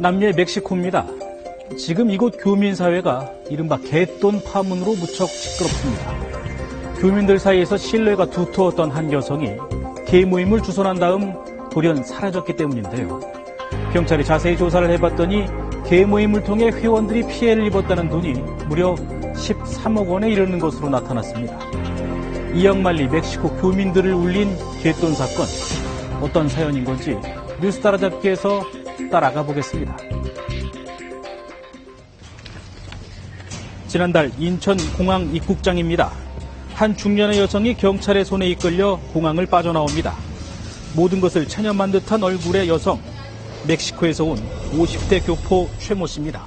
남미의 멕시코입니다. 지금 이곳 교민사회가 이른바 갯돈 파문으로 무척 시끄럽습니다. 교민들 사이에서 신뢰가 두터웠던 한 여성이 개 모임을 주선한 다음 돌연 사라졌기 때문인데요. 경찰이 자세히 조사를 해봤더니 개 모임을 통해 회원들이 피해를 입었다는 돈이 무려 13억 원에 이르는 것으로 나타났습니다. 이역만리 멕시코 교민들을 울린 갯돈 사건, 어떤 사연인 건지 뉴스 따라잡기에서 따라가 보겠습니다. 지난달 인천공항 입국장입니다. 한 중년의 여성이 경찰의 손에 이끌려 공항을 빠져나옵니다. 모든 것을 체념한 듯한 얼굴의 여성, 멕시코에서 온 50대 교포 최모 씨입니다.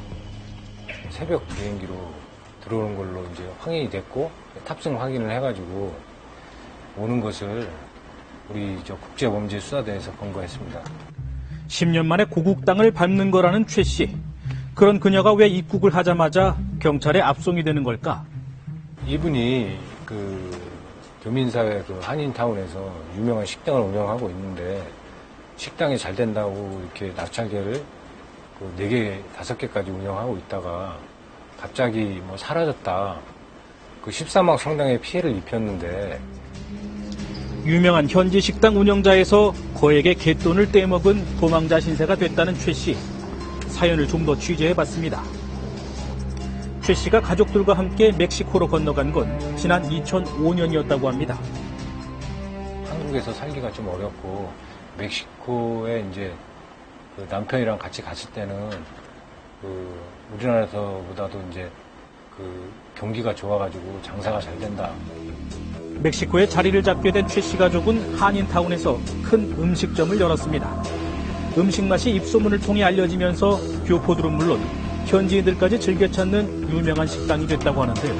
새벽 비행기로 들어오는 걸로 이제 확인이 됐고 탑승 확인을 해가지고 오는 것을 우리 국제범죄수사대에서 검거했습니다. 10년 만에 고국 땅을 밟는 거라는 최 씨. 그런 그녀가 왜 입국을 하자마자 경찰에 압송이 되는 걸까? 이분이 교민사회 한인타운에서 유명한 식당을 운영하고 있는데 식당이 잘 된다고 이렇게 낙찰계를 4개, 5개까지 운영하고 있다가 갑자기 사라졌다. 13억 상당의 피해를 입혔는데 유명한 현지 식당 운영자에서 거액의 갯돈을 떼먹은 도망자 신세가 됐다는 최 씨. 사연을 좀 더 취재해봤습니다. 최 씨가 가족들과 함께 멕시코로 건너간 건 지난 2005년이었다고 합니다. 한국에서 살기가 좀 어렵고 멕시코에 이제 남편이랑 같이 갔을 때는 우리나라에서보다도 이제 경기가 좋아가지고 장사가 잘 된다. 멕시코에 자리를 잡게 된 최 씨 가족은 한인타운에서 큰 음식점을 열었습니다. 음식 맛이 입소문을 통해 알려지면서 교포들은 물론 현지인들까지 즐겨 찾는 유명한 식당이 됐다고 하는데요.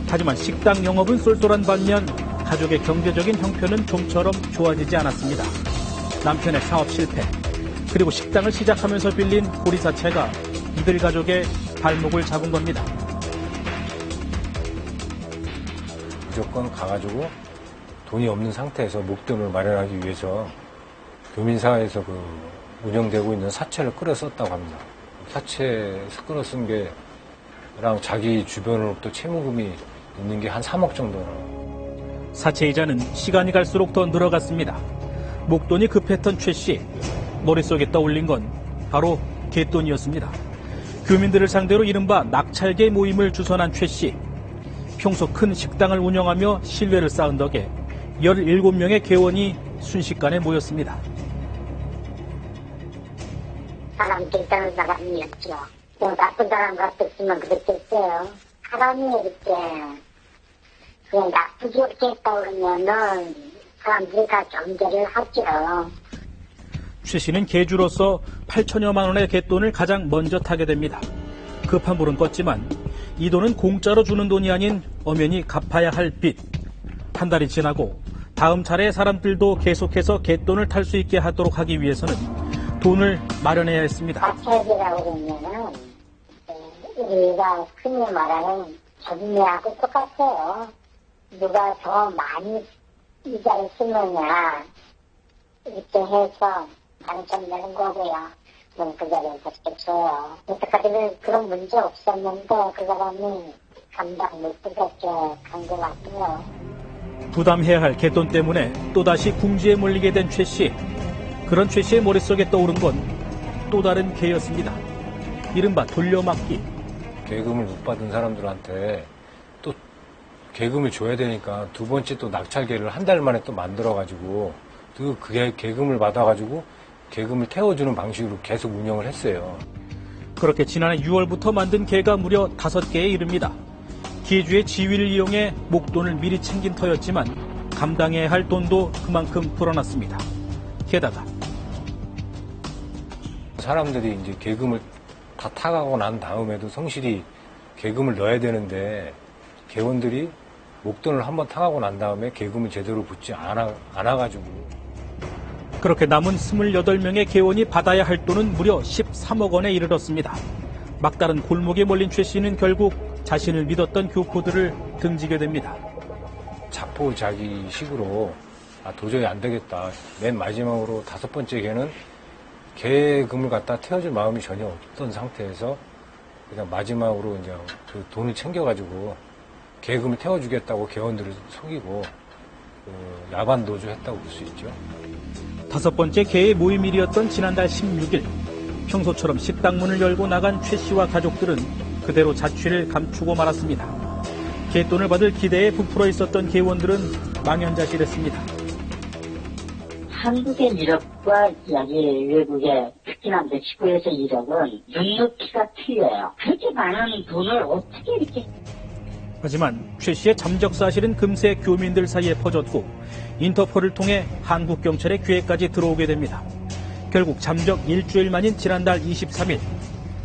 하지만 식당 영업은 쏠쏠한 반면 가족의 경제적인 형편은 좀처럼 좋아지지 않았습니다. 남편의 사업 실패, 그리고 식당을 시작하면서 빌린 고리사채가 이들 가족의 발목을 잡은 겁니다. 무조건 가가지고 돈이 없는 상태에서 목돈을 마련하기 위해서 교민사회에서 운영되고 있는 사채를 끌어 썼다고 합니다. 사채 끌어 쓴 게랑 자기 주변으로부터 채무금이 있는 게 한 3억 정도. 사채 이자는 시간이 갈수록 더 늘어갔습니다. 목돈이 급했던 최 씨, 머릿속에 떠올린 건 바로 갯돈이었습니다. 교민들을 상대로 이른바 낙찰계 모임을 주선한 최 씨. 평소 큰 식당을 운영하며 신뢰를 쌓은 덕에 17명의 개원이 순식간에 모였습니다. 사람 괜찮은 사람이었죠. 나쁜 사람 같았으면 그랬겠어요. 사람이 이렇게 그냥 나쁘게 했다 그러면은 사람들이 다 경계를 하죠. 최 씨는 개주로서 8천여만 원의 갯돈을 가장 먼저 타게 됩니다. 급한 불은 껐지만 이 돈은 공짜로 주는 돈이 아닌 엄연히 갚아야 할 빚. 한 달이 지나고 다음 차례 사람들도 계속해서 갯돈을 탈 수 있게 하도록 하기 위해서는 돈을 마련해야 했습니다. 사채비라고 그러면은 우리가 흔히 말하는 전매하고 똑같아요. 누가 더 많이 이자를 쓰느냐 이렇게 해서 당첨되는 거고요. 그럼 그 자리에서 줘요. 여태까지는 그런 문제 없었는데 그 사람이 감당 못하게 간 것 같고요. 부담해야 할 갯돈 때문에 또다시 궁지에 몰리게 된 최 씨. 그런 최 씨의 머릿속에 떠오른 건 또 다른 개였습니다. 이른바 돌려막기. 계금을 못 받은 사람들한테 또 계금을 줘야 되니까 두 번째 또 낙찰계를 한 달 만에 또 만들어가지고 그 계금을 받아가지고 계금을 태워주는 방식으로 계속 운영을 했어요. 그렇게 지난해 6월부터 만든 계가 무려 5개에 이릅니다. 기주의 지위를 이용해 목돈을 미리 챙긴 터였지만 감당해야 할 돈도 그만큼 불어났습니다. 게다가 사람들이 이제 계금을 다 타가고 난 다음에도 성실히 계금을 넣어야 되는데 개원들이 목돈을 한번 타가고 난 다음에 계금을 제대로 붙지 않아가지고 그렇게 남은 28명의 개원이 받아야 할 돈은 무려 13억 원에 이르렀습니다. 막다른 골목에 몰린 최 씨는 결국 자신을 믿었던 교포들을 등지게 됩니다. 자포자기식으로 도저히 안 되겠다. 맨 마지막으로 5번째 개는 계금을 갖다 태워줄 마음이 전혀 없던 상태에서 그냥 마지막으로 이제 그 돈을 챙겨가지고 계금을 태워주겠다고 개원들을 속이고 그 야반 도주했다고 볼 수 있죠. 5번째 개의 모임일이었던 지난달 16일 평소처럼 식당 문을 열고 나간 최 씨와 가족들은 그대로 자취를 감추고 말았습니다. 개돈을 받을 기대에 부풀어 있었던 개원들은 망연자실했습니다. 한국의 1억과 여기 외국의 특히나 멕시코에서 1억은 눈높이가 틀려요. 그렇게 많은 돈을 어떻게 이렇게. 하지만 최 씨의 잠적 사실은 금세 교민들 사이에 퍼졌고 인터폴을 통해 한국 경찰의 귀에까지 들어오게 됩니다. 결국 잠적 일주일 만인 지난달 23일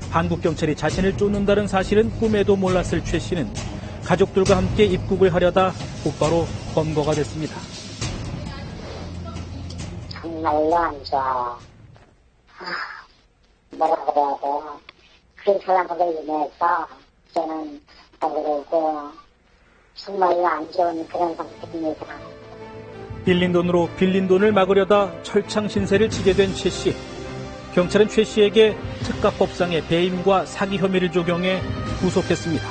한국 경찰이 자신을 쫓는다는 사실은 꿈에도 몰랐을 최 씨는 가족들과 함께 입국을 하려다 곧바로 검거가 됐습니다. 정말로 안 좋아요. 뭐라 그래야 돼요. 그 사람으로 인해서 저는 그리고 정말로 안 좋은 그런 상태입니다. 빌린 돈으로 빌린 돈을 막으려다 철창 신세를 지게 된 최 씨. 경찰은 최 씨에게 특가법상의 배임과 사기 혐의를 적용해 구속했습니다.